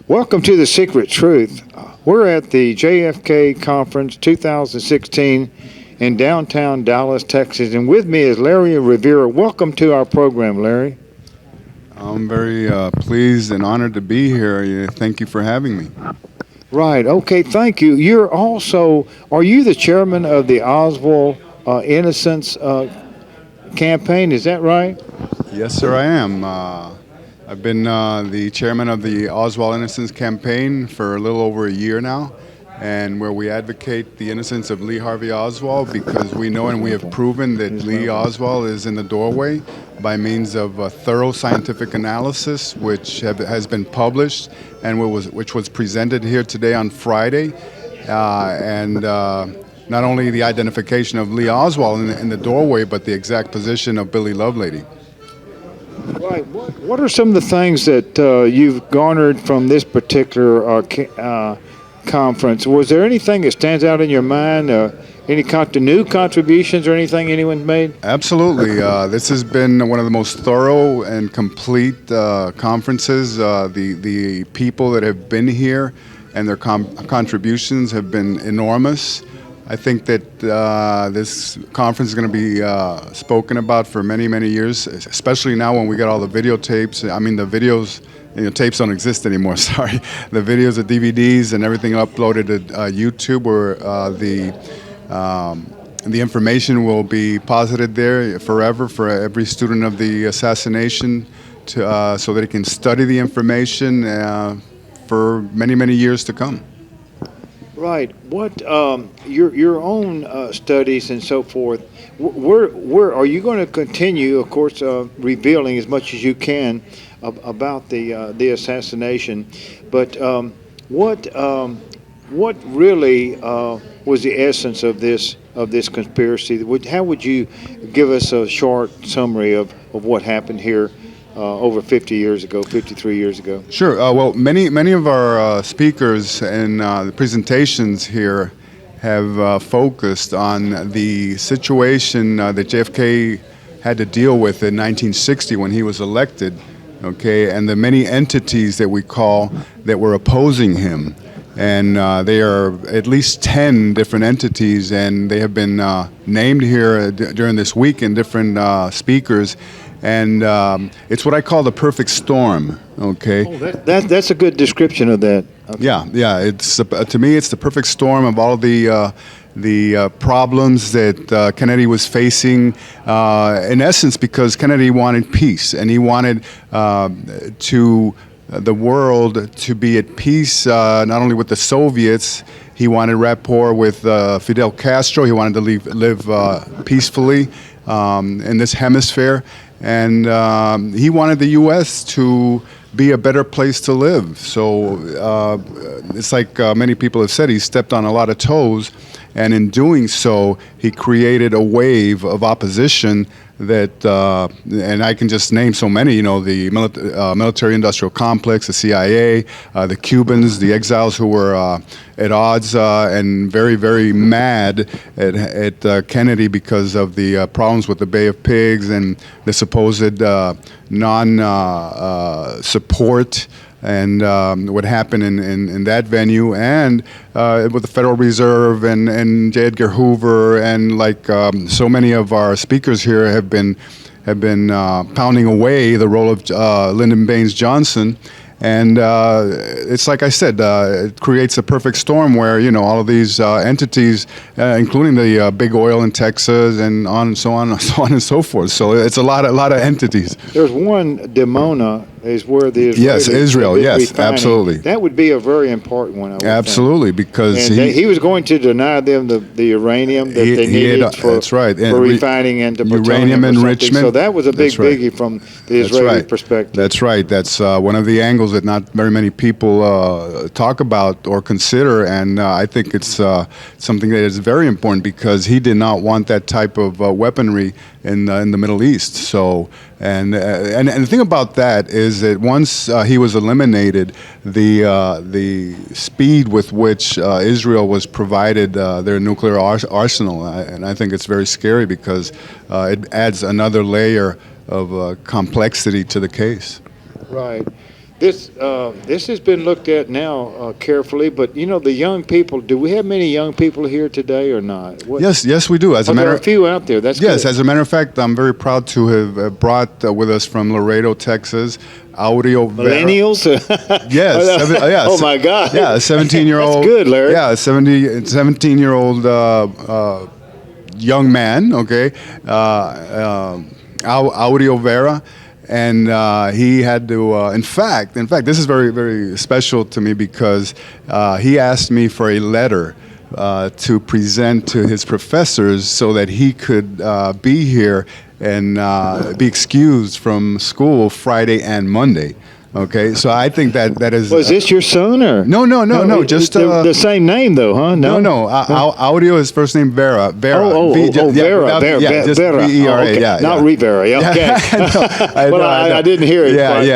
Welcome to The Secret Truth. We're at the JFK Conference 2016 in downtown Dallas, Texas, and with me is Larry Rivera. Welcome to our program, Larry. I'm very pleased and honored to be here. Thank you for having me. Right. Okay. Thank you. Are you the chairman of the Oswald Innocence campaign? Is that right? Yes, sir, I am. I've been the chairman of the Oswald Innocence campaign for a little over a year now, and where we advocate the innocence of Harvey Oswald, because we know and we have proven that Lee Oswald is in the doorway by means of a thorough scientific analysis which has been published and which was presented here today on Friday. Not only the identification of Lee Oswald in the doorway, but the exact position of Billy Lovelady. Right. What are some of the things that you've garnered from this particular conference? Was there anything that stands out in your mind? Any new contributions or anything anyone's made? Absolutely. This has been one of the most thorough and complete conferences. The people that have been here and their contributions have been enormous. I think that this conference is going to be spoken about for many, many years, especially now when we got all the videotapes. I mean, the videos, tapes don't exist anymore, sorry. The videos, the DVDs, and everything uploaded to YouTube, where the information will be posited there forever for every student of the assassination, so that it can study the information for many, many years to come. Right. What your own studies and so forth? Where are you going to continue? Of course, revealing as much as you can about the assassination. But what really was the essence of this conspiracy? How would you give us a short summary of what happened here over 53 years ago? Sure. Well, many of our speakers and the presentations here have focused on the situation that JFK had to deal with in 1960 when he was elected, okay, and the many entities that we call that were opposing him. And they are at least 10 different entities, and they have been named here during this week in different speakers. And it's what I call the perfect storm. Okay. Oh, that's a good description of that. Okay. Yeah. It's to me, it's the perfect storm of all the problems that Kennedy was facing. In essence, because Kennedy wanted peace, and he wanted the world to be at peace, not only with the Soviets. He wanted rapport with Fidel Castro. He wanted to live peacefully in this hemisphere. And he wanted the U.S. to be a better place to live. So it's like many people have said, he stepped on a lot of toes. And in doing so, he created a wave of opposition that, and I can just name so many, the military-industrial complex, the CIA, the Cubans, the exiles who were at odds and very, very mad at Kennedy because of the problems with the Bay of Pigs and the supposed non-support and what happened in that venue, and with the Federal Reserve and J. Edgar Hoover, and so many of our speakers here have been pounding away the role of Lyndon Baines Johnson. And it's like I said, it creates a perfect storm where, all of these entities, including the big oil in Texas and on and so on and so forth. So it's a lot of entities. There's one, Dimona, is where the Israelis, yes, Israel, yes, refining. Absolutely. That would be a very important one. I would absolutely, think. Because and he was going to deny them the uranium that they needed for refining and the uranium enrichment. So that was a big biggie from the Israeli perspective. That's right. That's one of the angles that not very many people talk about or consider, and I think it's something that is very important, because he did not want that type of weaponry in the Middle East. So, and the thing about that is that once he was eliminated, the speed with which Israel was provided their nuclear arsenal, and I think it's very scary, because it adds another layer of complexity to the case. Right. this has been looked at now carefully, but the young people. Do we have many young people here today or not? Yes, we do. As a There matter are a few out there. That's Yes, good. as a matter of fact, I'm very proud to have brought with us from Laredo, Texas, Audio Millennials. Yes. Yes. Oh my God. Yeah, a 17-year-old. That's good, Larry. Yeah, a 17-year-old young man. Okay, Audio Vera. And he had to. In fact, this is very, very special to me because he asked me for a letter to present to his professors so that he could be here and be excused from school Friday and Monday. Okay, so I think that is. Was this your son or? No. Just the same name though, huh? No. Audio, his first name Vera. Vera. Vera. Just Vera. Vera. Okay. Yeah, Not yeah. Rivera. Yeah. Okay. Well, I didn't hear it. Properly.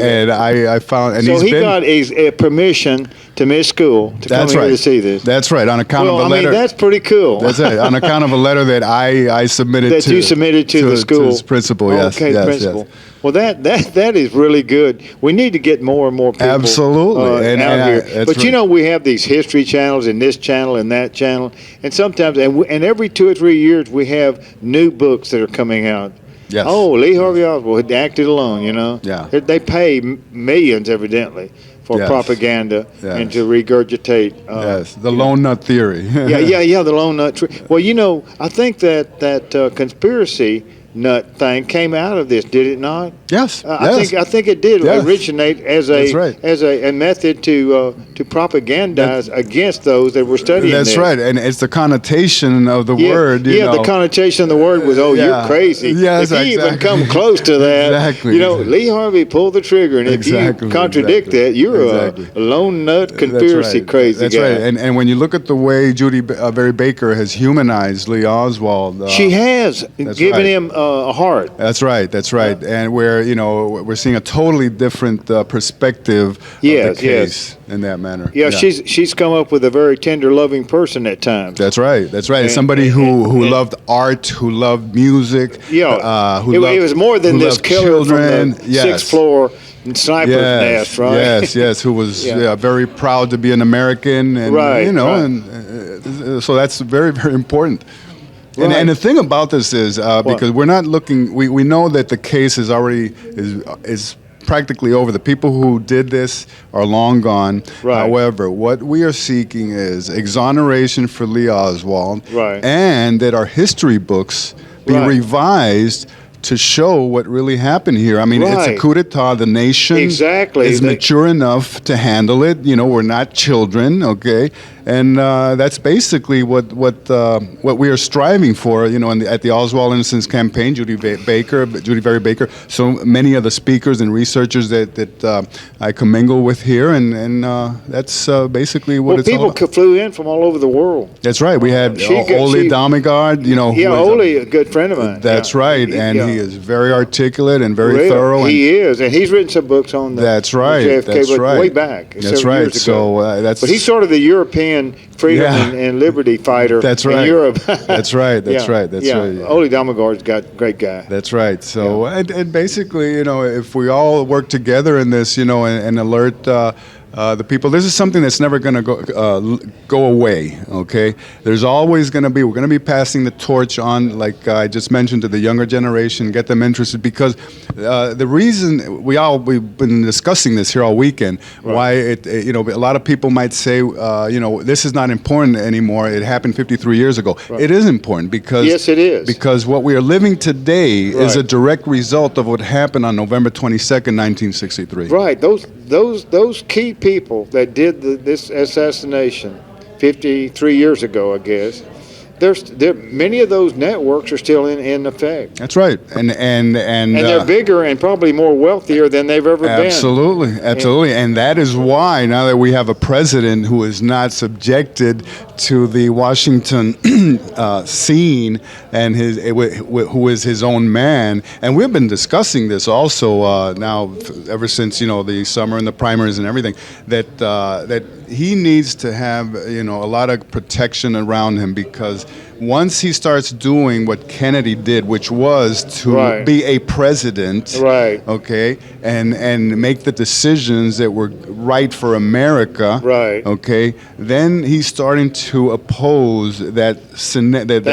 And I found. And so he got a permission to miss school to come here to see this. That's right. On account of a letter. I mean, that's pretty cool. That's right. On account of a letter that I submitted that you submitted to the school. To his principal. Yes. Okay, principal. Yes. Well, that is really good. We need to get more and more people absolutely out here. But right. We have these history channels and this channel and that channel, and sometimes and every 2 or 3 years we have new books that are coming out. Yes. Oh, Lee Harvey Oswald had acted alone. Yeah. They pay millions evidently for propaganda and to regurgitate. The lone nut theory. yeah, the lone nut. Well, I think that conspiracy nut thing came out of this, did it not? Yes. I think it did originate as a method to propagandize against those that were studying. That's right, and it's the connotation of the word. The connotation of the word was, you're crazy. Yes, if you even come close to that, Lee Harvey pulled the trigger, and if you contradict that, you're a lone nut conspiracy crazy That's guy. Right, and when you look at the way Judy Berry Baker has humanized Lee Oswald, she has given him a heart. That's right, and we're seeing a totally different perspective of the case in that manner. Yeah, she's come up with a very tender, loving person at times. That's right. And somebody who loved art, who loved music. Yeah, it was more than this killer children. from the 6th floor sniper's nest, right? Yes, who was very proud to be an American, and and so that's very, very important. Right. And the thing about this is because we're not looking, we know that the case is already is practically over. The people who did this are long gone. Right. However, what we are seeking is exoneration for Lee Oswald, and that our history books be revised to show what really happened here. I mean, it's a coup d'etat. The nation is mature enough to handle it. We're not children, okay? And that's basically what we are striving for. At the Oswald Innocence campaign, Judy Berry Baker, so many of the speakers and researchers that I commingle with here, and that's basically what it's all about. People flew in from all over the world. That's right. We had Ole Damigard, Ole, a good friend of mine. That's right, and he is very articulate and very thorough. He is, and he's written some books on the JFK, way back. That's right. So but he's sort of the European freedom and liberty fighter in Europe. That's right. Ole Damigard's got great guy. That's right. So and basically, if we all work together in this, and alert the people, this is something that's never going to go away. Okay, there's always going to be. We're going to be passing the torch on, like I just mentioned, to the younger generation, get them interested, because the reason we've been discussing this here all weekend. Why a lot of people might say, this is not important anymore. It happened 53 years ago. It is important because it is, because what we are living today is a direct result of what happened on November 22nd, 1963. Right. Those key people that did this assassination 53 years ago, I guess, many of those networks are still in effect. That's right, and they're bigger and probably more wealthier than they've ever been. Absolutely, and that is why now that we have a president who is not subjected to the Washington scene and who is his own man, and we've been discussing this also now ever since the summer and the primaries and everything, that he needs to have a lot of protection around him, because once he starts doing what Kennedy did, which was to Right. be a president, Right. okay, and make the decisions that were right for America, Right. okay, then he's starting to oppose that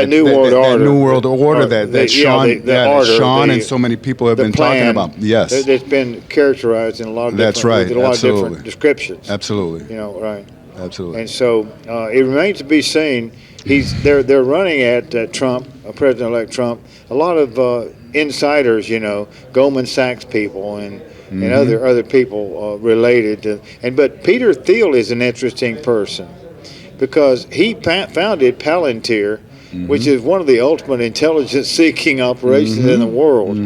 New World Order. New World Order that Sean, the order, Sean the- and so many people have the been plan talking about. Yes, It's been characterized in a lot of That's different, right, with a lot of absolutely. different descriptions. absolutely, You know, right. absolutely. And so it remains to be seen. They're running at Trump, President-elect Trump. A lot of insiders, you know, Goldman Sachs people and other people related to. But Peter Thiel is an interesting person because he founded Palantir, which is one of the ultimate intelligence-seeking operations in the world.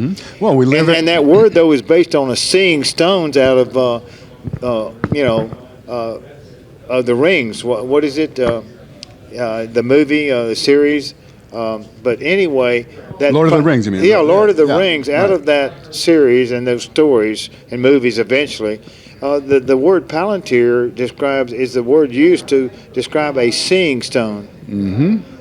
Well, we live And that word though is based on a seeing stones out of the rings. What is it? The movie, the series. But anyway, that Lord of the Rings, you mean? Yeah, Lord of the Yeah, Rings. Out right. of that series and those stories and movies, eventually, the word Palantir is the word used to describe a seeing stone.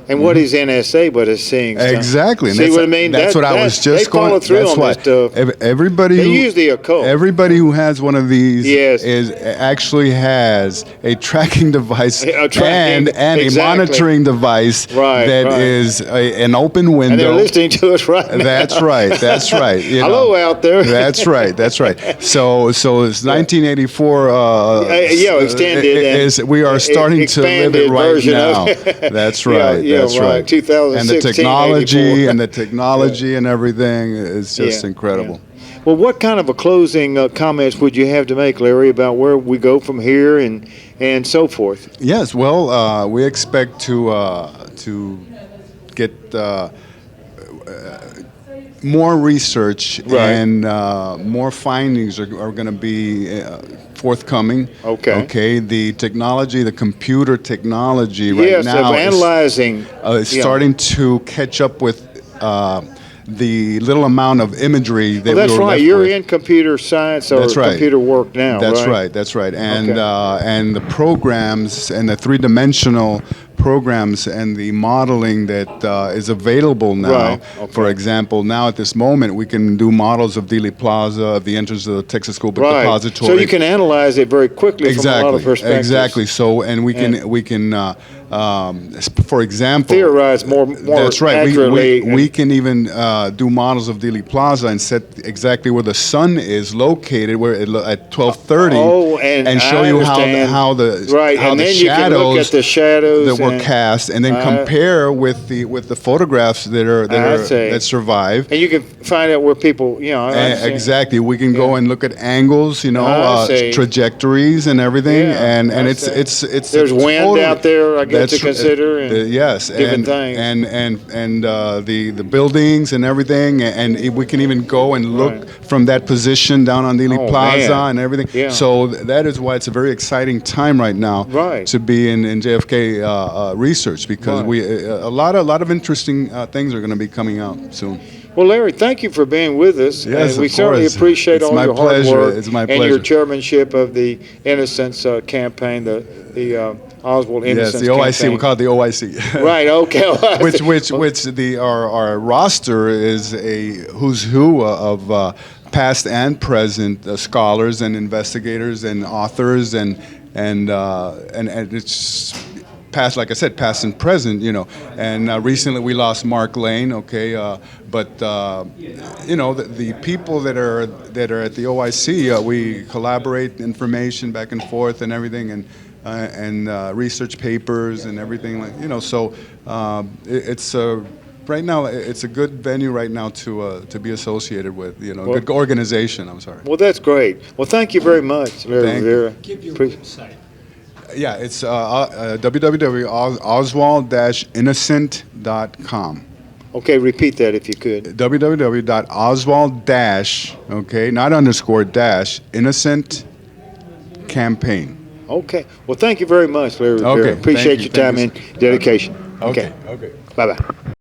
And what is NSA but a seeing stone? Exactly. And See that's, what I mean? That's what I was just they follow going. through That's on why this stuff. everybody They who, use the occult. everybody who has one of these Yes. is actually has a tracking device A tracking, and a exactly. monitoring device Right, that right. is an open window. And they're listening to us right now. That's right. That's right. You Hello know. out there. That's right. That's right. So it's 1984. Extended and Is we are starting to live it expanded right version now. of it. That's Yeah, right. yeah, That's right. right. 2016, And the technology 84. and the technology and everything is just Yeah, incredible. yeah. Well, what kind of a closing comments would you have to make, Larry, about where we go from here and so forth? Yes. Well, we expect to get more research Right. and more findings are going to be forthcoming. Okay. Okay. The technology, the computer technology right Yes, now of analyzing. is starting to catch up with the little amount of imagery that Well, that's we were right. left You're with. in computer science or That's right. computer work now, That's right? right. That's right. And Okay. and the programs and the three-dimensional programs and the modeling that is available now. Right. Okay. For example, now at this moment we can do models of Dealey Plaza, of the entrance of the Texas School Book Right. Depository. So you can analyze it very quickly from a lot of perspectives. Exactly. So, and we can, for example, Theorize more That's right. accurately. We can even do models of Dealey Plaza and set exactly where the sun is located, where at 12:30. Oh, and show I you understand. how the Right, how and the then you can look at the shadows that were and- cast, and then compare with the photographs that survive. And you can find out where people, you know. I understand. Exactly. We can go and look at angles, I see. trajectories and everything, Yeah, and I it's see. it's There's wind totally- out there, I guess, to that's r- consider, and yes, different things. and the buildings and everything, and we can even go and look Right. from that position down on Dealey Oh, Plaza man. and everything. Yeah. So that is why it's a very exciting time right now, Right. to be in JFK research, because Right. a lot of interesting things are going to be coming out soon. Well, Larry, thank you for being with us. Yes, and we of certainly course. appreciate It's all my your hard pleasure. work It's my and your pleasure. chairmanship of the Innocence campaign, the Oswald Innocence Yes, the OIC. campaign. We call it the OIC. Right. Okay. which our roster is a who's who of past and present scholars and investigators and authors and it's past, like I said, past and present, you know. And recently we lost Mark Lane, okay, but you know, the people that are at the OIC, we collaborate information back and forth and everything, and research papers and everything, like, you know. So it's right now it's a good venue right now to be associated with, you know, good organization. I'm sorry. Well, that's great. Well, thank you very much, Larry Thank Rivera. Give your Pre- website. Yeah, it's www.oswald-innocent.com. Okay, repeat that if you could. www.oswald- okay, not underscore dash, innocent campaign. Okay. Well, thank you very much, Larry Rivera. Okay, Appreciate thank you, your time thank and dedication. Okay. Bye-bye.